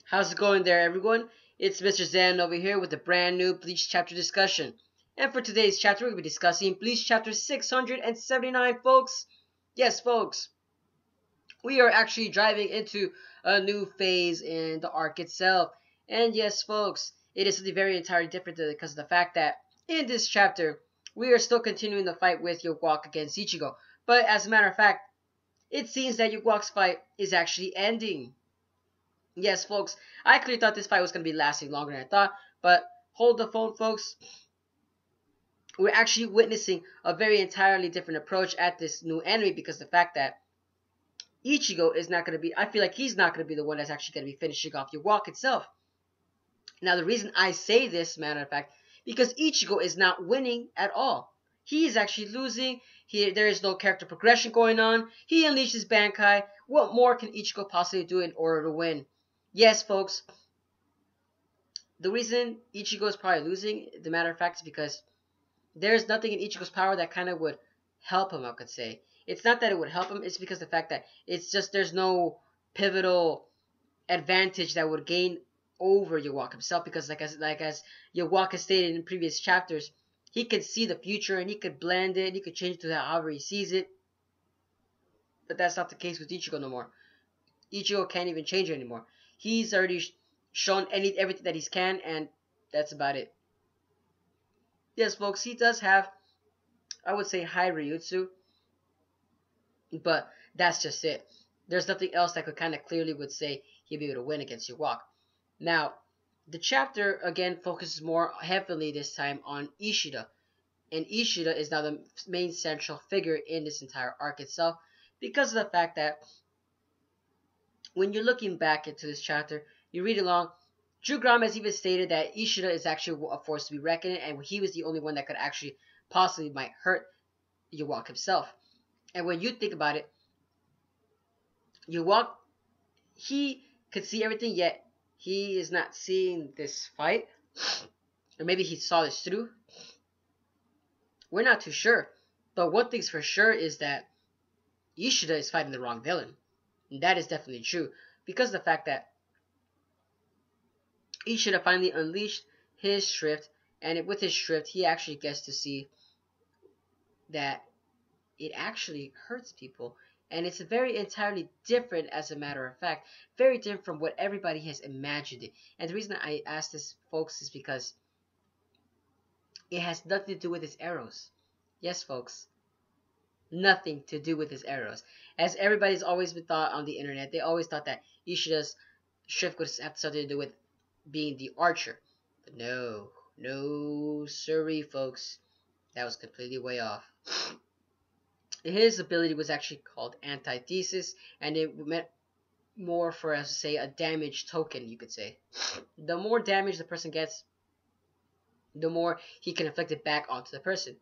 How's it going there, everyone? It's Mr. Zen over here with a brand new Bleach chapter discussion. And for today's chapter, we're going to be discussing Bleach chapter 679, folks. Yes, folks, we are actually driving into a new phase in the arc itself. And yes, folks, it is something very entirely different because of the fact that in this chapter, we are still continuing the fight with Yogwalk against Ichigo. But as a matter of fact, it seems that Yogwalk's fight is actually ending. Yes, folks, I clearly thought this fight was going to be lasting longer than I thought, but hold the phone, folks. We're actually witnessing a very entirely different approach at this new enemy because the fact that Ichigo is not going to be, I feel like he's not going to be the one that's actually going to be finishing off your walk itself. Now, the reason I say this, matter of fact, because Ichigo is not winning at all. He is actually losing. There is no character progression going on. He unleashes Bankai. What more can Ichigo possibly do in order to win? Yes, folks, the reason Ichigo is probably losing, the matter of fact, is because there's nothing in Ichigo's power that kind of would help him, I could say. It's not that it would help him, it's because the fact that it's just there's no pivotal advantage that would gain over Yawak himself, because like as Yawak has stated in previous chapters, he could see the future and he could blend it, he could change it to however he sees it. But that's not the case with Ichigo no more. Ichigo can't even change it anymore. He's already shown everything that he can, and that's about it. Yes, folks, he does have, I would say, high Ryutsu, but that's just it. There's nothing else that could kind of clearly would say he'll be able to win against Yawak. Now, the chapter, again, focuses more heavily this time on Ishida, and Ishida is now the main central figure in this entire arc itself because of the fact that when you're looking back into this chapter, you read along, Drew Grom has even stated that Ishida is actually a force to be reckoned with, and he was the only one that could actually possibly might hurt Yawak himself. And when you think about it, Yawak, he could see everything, yet he is not seeing this fight. Or maybe he saw this through. We're not too sure. But one thing's for sure is that Ishida is fighting the wrong villain. And that is definitely true. Because of the fact that Ishida finally unleashed his shrift, and with his shrift, he actually gets to see that it actually hurts people. And it's very entirely different, as a matter of fact. Very different from what everybody has imagined it. And the reason I ask this, folks, is because it has nothing to do with his arrows. Yes, folks. Nothing to do with his arrows. As everybody's always been thought on the internet, they always thought that Ishida's shrift would have something to do with being the archer. But no, sorry, folks. That was completely way off. His ability was actually called antithesis, and it meant more for, as to say, a damage token, you could say. The more damage the person gets, the more he can inflict it back onto the person.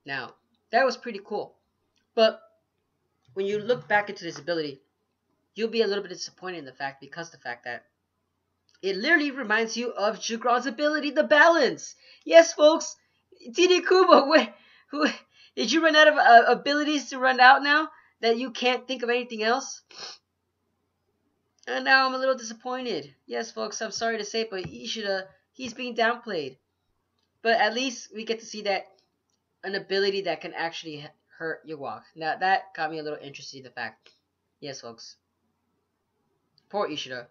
Now, that was pretty cool. But when you look back into this ability, you'll be a little bit disappointed in the fact, because the fact that it literally reminds you of Jugron's ability, the balance. Yes, folks, TD Kubo, who did you run out of abilities to run out now that you can't think of anything else? And now I'm a little disappointed. Yes, folks, I'm sorry to say it, but Ishida, he's being downplayed. But at least we get to see that an ability that can actually hurt your walk. Now that got me a little interested in the fact. Yes, folks. Poor Ishida.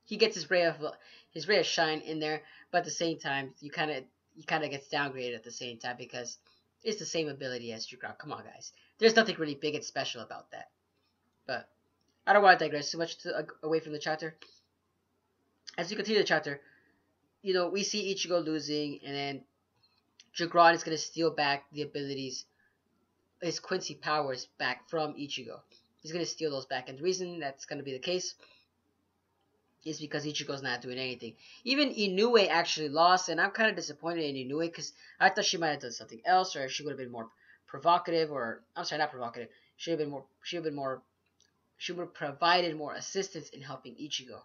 He gets his ray of shine in there, but at the same time, he kind of gets downgraded at the same time because it's the same ability as Jugron. Come on, guys. There's nothing really big and special about that. But I don't want to digress too much away from the chapter. As we continue the chapter, we see Ichigo losing, and then Jugron is going to steal back the abilities, his Quincy powers back from Ichigo. He's going to steal those back, and the reason that's going to be the case is because Ichigo's not doing anything. Even Inoue actually lost, and I'm kind of disappointed in Inoue because I thought she might have done something else, or she would have been more provocative, or I'm sorry, not provocative. She would have provided more assistance in helping Ichigo.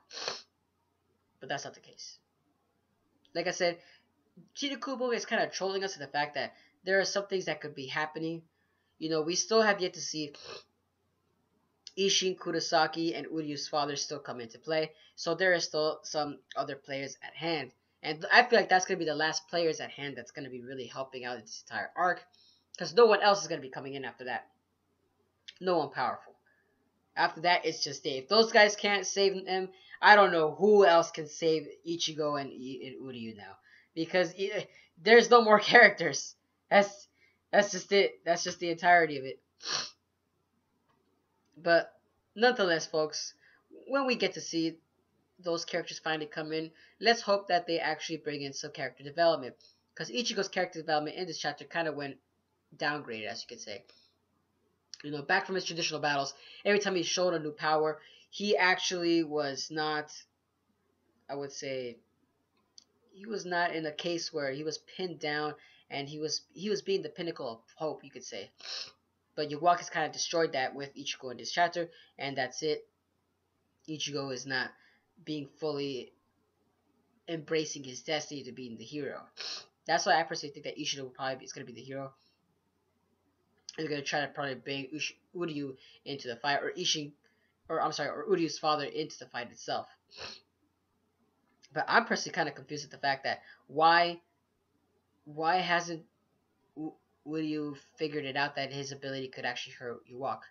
But that's not the case. Like I said, Tita Kubo is kind of trolling us to the fact that there are some things that could be happening. We still have yet to see Ishin, Kurosaki, and Uryu's father still come into play, so there is still some other players at hand. And I feel like that's going to be the last players at hand that's going to be really helping out this entire arc, because no one else is going to be coming in after that. No one powerful. After that, it's just Dave. If those guys can't save him, I don't know who else can save Ichigo and Uryu now, because there's no more characters. That's just it. That's just the entirety of it. But nonetheless, folks, when we get to see those characters finally come in, let's hope that they actually bring in some character development. Because Ichigo's character development in this chapter kind of went downgraded, as you could say. You know, back from his traditional battles, every time he showed a new power, he actually was not, I would say, he was not in a case where he was pinned down and he was being the pinnacle of hope, you could say. But Yuwaka's kind of destroyed that with Ichigo in this chapter, and that's it. Ichigo is not being fully embracing his destiny to being the hero. That's why I personally think that Ishida will probably is going to be the hero. They're going to try to probably bring Uryu into the fight, or Uryu's father into the fight itself. But I'm personally kind of confused at the fact that why hasn't Uryu figured it out that his ability could actually hurt Yuwaka?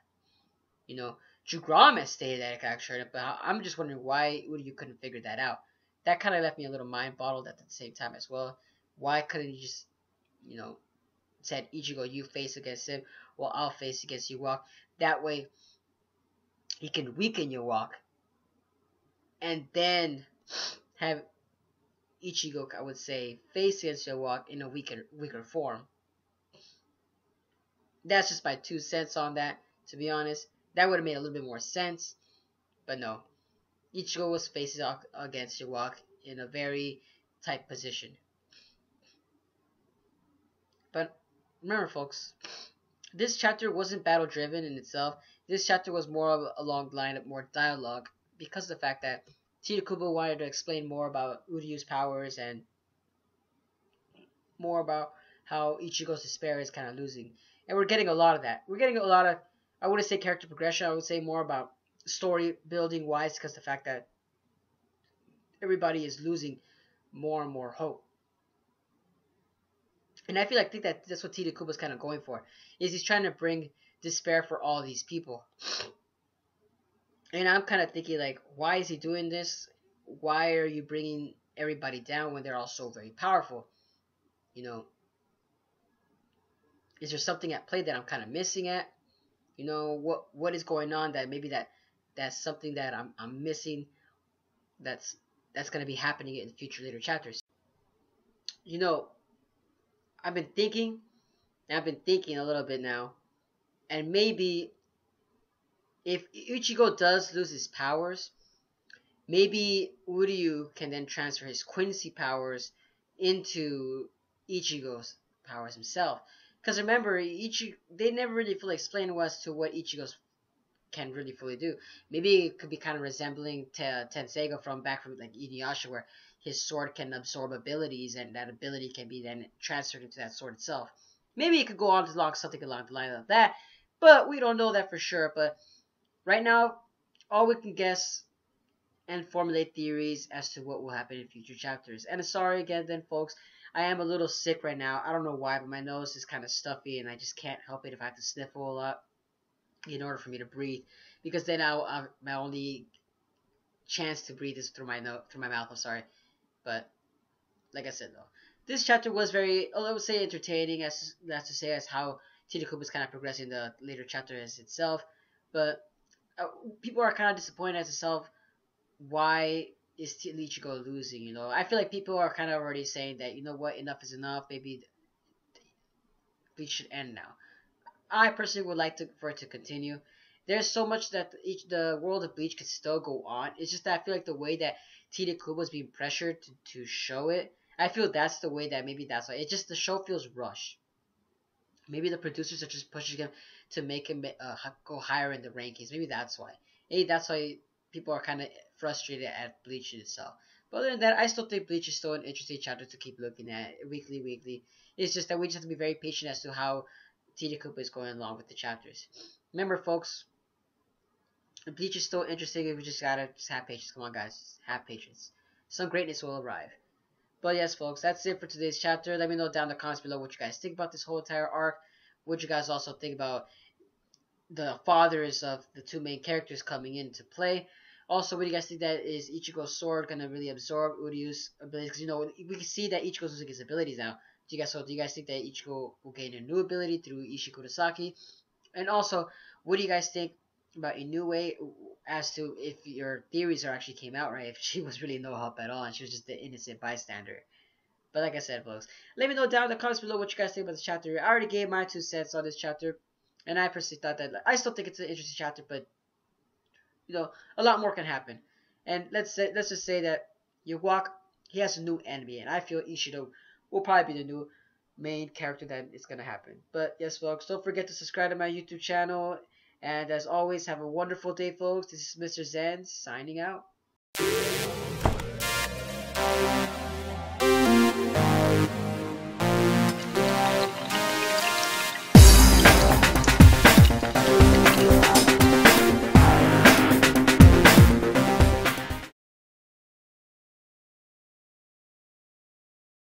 You know, Jugram has stated that it could actually hurt it, but I'm just wondering why Uryu couldn't figure that out. That kind of left me a little mind bottled at the same time as well. Why couldn't he just, you know, said Ichigo, you face against him, while I'll face against Yuwaka. That way, he can weaken Yuwaka, and then have Ichigo, I would say, face against Yuwaka in a weaker form. That's just my 2 cents on that, to be honest. That would have made a little bit more sense, but no. Ichigo was facing against Yuwaka in a very tight position. But remember, folks, this chapter wasn't battle driven in itself. This chapter was more of along the line of more dialogue, because of the fact that Tirakubo wanted to explain more about Uryu's powers and more about how Ichigo's despair is kind of losing. And we're getting a lot of that. We're getting a lot of, I wouldn't say character progression, I would say more about story building wise, because the fact that everybody is losing more and more hope. And I think that's what Tita Kubo's kind of going for, is he's trying to bring despair for all these people. And I'm kind of thinking, like, why is he doing this? Why are you bringing everybody down when they're all so very powerful? You know, is there something at play that I'm kind of missing at? You know, what is going on that maybe that's something that I'm missing, that's going to be happening in future later chapters. You know, I've been thinking a little bit now, and maybe if Ichigo does lose his powers, maybe Uryu can then transfer his Quincy powers into Ichigo's powers himself. Because remember, they never really fully explained as to what Ichigo's can really fully do. Maybe it could be kind of resembling to Tenseiga from like Inuyasha, where his sword can absorb abilities, and that ability can be then transferred into that sword itself. Maybe it could go on to log something along the line of that, but we don't know that for sure. But right now, all we can guess and formulate theories as to what will happen in future chapters. And sorry again then, folks, I am a little sick right now. I don't know why, but my nose is kind of stuffy, and I just can't help it if I have to sniffle a lot in order for me to breathe, because then my only chance to breathe is through my mouth. I'm sorry, but like I said though, this chapter was very, I would say, entertaining, as that's to say, as how Tirakubo is kind of progressing the later chapter as itself. But people are kind of disappointed as itself. Why is Ichigo losing? You know, I feel like people are kind of already saying that, you know what, enough is enough. Maybe Bleach should end now. I personally would like for it to continue. There's so much that the world of Bleach could still go on. It's just that I feel like the way that Tirakubo is being pressured to show it, I feel that's the way that maybe that's why. It just, the show feels rushed. Maybe the producers are just pushing him to make him go higher in the rankings. Maybe that's why. Maybe that's why people are kind of frustrated at Bleach itself. But other than that, I still think Bleach is still an interesting chapter to keep looking at weekly. It's just that we just have to be very patient as to how Tirakubo is going along with the chapters. Remember, folks, Bleach is still interesting. We just gotta just have patience. Come on, guys, just have patience. Some greatness will arrive. But yes, folks, that's it for today's chapter. Let me know down in the comments below what you guys think about this whole entire arc. What you guys also think about the fathers of the two main characters coming into play. Also, what do you guys think that is Ichigo's sword gonna really absorb Uryu's abilities? Because we can see that Ichigo's losing his abilities now. Do you guys think that Ichigo will gain a new ability through Ishikurosaki? And also, what do you guys think about Inoue as to if your theories are actually came out right? If she was really no help at all and she was just the innocent bystander. But like I said, folks, let me know down in the comments below what you guys think about this chapter. I already gave my 2 cents on this chapter, and I personally thought that I still think it's an interesting chapter, but a lot more can happen. And let's just say that Yawak, he has a new enemy, and I feel Ishida will probably be the new main character that is gonna happen. But yes, folks, don't forget to subscribe to my YouTube channel. And as always, have a wonderful day, folks. This is Mr. Zen signing out.